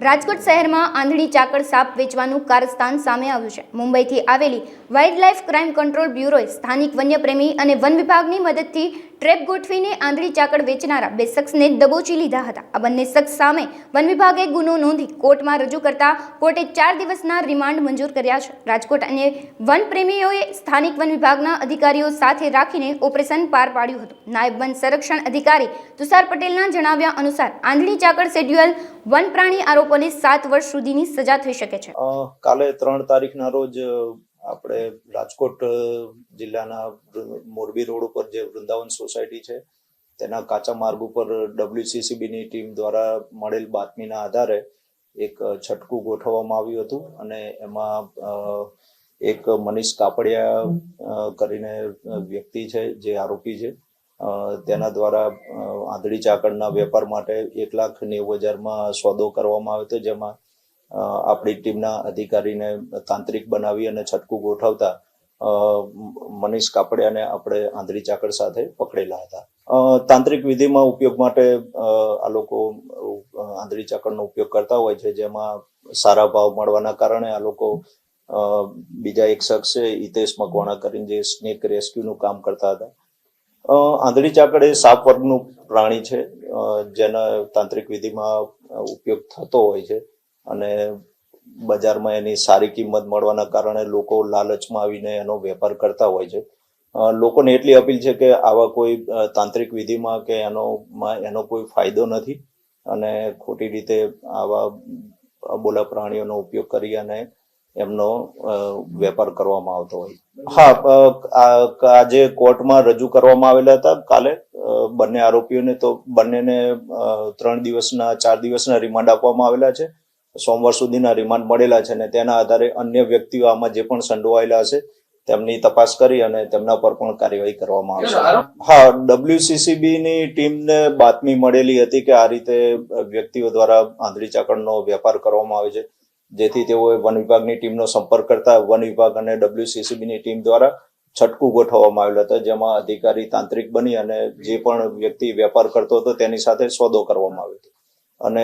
રાજકોટ શહેરમાં આંધળી ચાકળ સાપ વેચવાનું કારસ્તાન સામે આવ્યું છે। મુંબઈથી આવેલી વાઇલ્ડ લાઇફ ક્રાઇમ કંટ્રોલ બ્યુરોએ સ્થાનિક વન્યપ્રેમી અને વન વિભાગની મદદથી ટ્રેપ ગોઠવીને આંધળી ચાકળ વેચનારા બે શખ્સને દબોચી લીધા હતા। આ બંને શખ્સ સામે વન વિભાગે ગુનો નોંધી કોર્ટમાં રજૂ કરતા કોર્ટે 4 દિવસના રિમાન્ડ મંજૂર કર્યા છે। રાજકોટ અને વન પ્રેમીઓએ સ્થાનિક વન વિભાગના અધિકારીઓ સાથે રાખીને ઓપરેશન પાર પાડ્યું હતું। નાયબ વન સંરક્ષણ અધિકારી તુષાર પટેલના જણાવ્યા અનુસાર આંધળી ચાકળ શેડ્યુઅલ વન પ્રાણી આરોપોને 7 વર્ષ સુધીની સજા થઈ શકે છે। કાલે 3 તારીખના રોજ આપણે રાજકોટ જિલ્લાના મોરબી રોડ ઉપર જે વૃંદાવન સોસાયટી છે તેના કાચા માર્ગ ઉપર WCCBની ટીમ દ્વારા મળેલ બાતમીના આધારે એક છટકું ગોઠવવામાં આવ્યું હતું અને એમાં એક મનીષ કાપડિયા કરીને વ્યક્તિ છે જે આરોપી છે તેના દ્વારા આંધળી ચાકળના વેપાર માટે 1,90,000 સોદો કરવામાં આવ્યો હતો, જેમાં આપણી ટીમના અધિકારીને તાંત્રિક બનાવી અને છટકું ગોઠવતા મનીષ કાપડિયાને આપણે આંધળી ચાકળ સાથે પકડેલા હતા। તાંત્રિક વિધિમાં ઉપયોગ માટે આ લોકો આંધળી ચાકળનો ઉપયોગ કરતા હોય છે, જેમાં સારા ભાવ મળવાના કારણે આ લોકો બીજા એક શખ્સ છે હિતેશ મકવાણા કરીને જે સ્નેક રેસ્ક્યુનું કામ કરતા હતા। આંધળી ચાકળ એ સાપ વર્ગનું પ્રાણી છે જેના તાંત્રિક વિધિમાં ઉપયોગ થતો હોય છે અને બજારમાં એની સારી કિંમત મળવાના કારણે લોકો લાલચમાં આવીને એનો વેપાર કરતા હોય છે। લોકોને એટલી અપીલ છે કે આવા કોઈ તાંત્રિક વિધિમાં કે એનો કોઈ ફાયદો નથી અને ખોટી રીતે આવા અબોલા પ્રાણીઓનો ઉપયોગ કરી અને એમનો વેપાર કરવામાં આવતો હોય। આજે કોર્ટમાં રજૂ કરવામાં આવેલા હતા કાલે બંને આરોપીઓને, તો બંનેને 4 દિવસના રિમાન્ડ આપવામાં આવેલા છે। સોમવાર સુધીના રિમાન્ડ મળેલા છે અને તેના આધારે અન્ય વ્યક્તિઓ આમાં જે પણ સંડોવાયેલા હશે તેમની તપાસ કરી અને તેમના પર પણ કાર્યવાહી કરવામાં આવશે। WCCBની ટીમને બાતમી મળેલી હતી કે આ રીતે વ્યક્તિઓ દ્વારા આંધળી ચાકળનો વેપાર કરવામાં આવે છે, જેથી તેઓએ વન વિભાગની ટીમનો સંપર્ક કરતા વન વિભાગ અને WCCBની ટીમ દ્વારા છટકું ગોઠવવામાં આવેલ હતા, જેમાં અધિકારી તાંત્રિક બની અને જે પણ વ્યક્તિ વેપાર કરતો હતો તેની સાથે સોદો કરવામાં આવ્યો હતો અને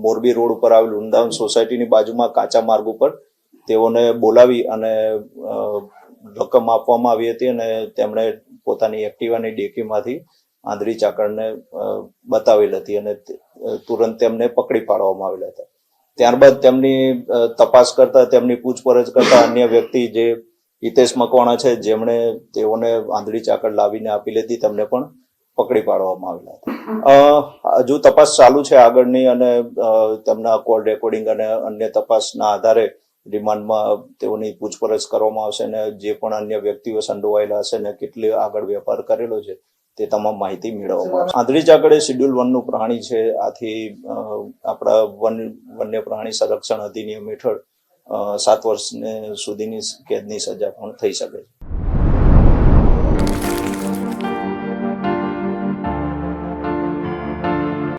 મોરબી રોડ ઉપર આવેલ વૃંદાવન સોસાયટીની બાજુમાં કાચા માર્ગ ઉપર તેઓને બોલાવી અને રકમ આપવામાં આવી હતી અને તેમણે પોતાની એક્ટિવાની ડેકીમાંથી આંધળી ચાકળને બતાવેલ હતી અને તુરંત તેમને પકડી પાડવામાં આવેલા હતા। ત્યારબાદ તેમની તપાસ કરતા, તેમની પૂછપરછ કરતા અન્ય વ્યક્તિ જે હિતેશ મકવાણા છે જેમણે તેઓને આંધળી ચાકળ લાવીને આપી લીધી, તેમને પણ પકડી પાડવામાં આવેલા હતા। હજુ તપાસ ચાલુ છે આગળની અને તેમના કોલ રેકોર્ડિંગ અને અન્ય તપાસના આધારે રિમાન્ડમાં તેઓની પૂછપરછ કરવામાં આવશે અને જે પણ અન્ય વ્યક્તિઓ સંડોવાયેલા હશે ને કેટલી આગળ વેપાર કરેલો છે તે તમામ માહિતી મેળવવામાં આવશે। આંધળી ચાકળ એ શેડ્યુલ 1નું પ્રાણી છે। આથી આપણા વન્ય પ્રાણી સંરક્ષણ અધિનિયમ હેઠળ 7 વર્ષ સુધીની કેદની સજા પણ થઈ શકે છે।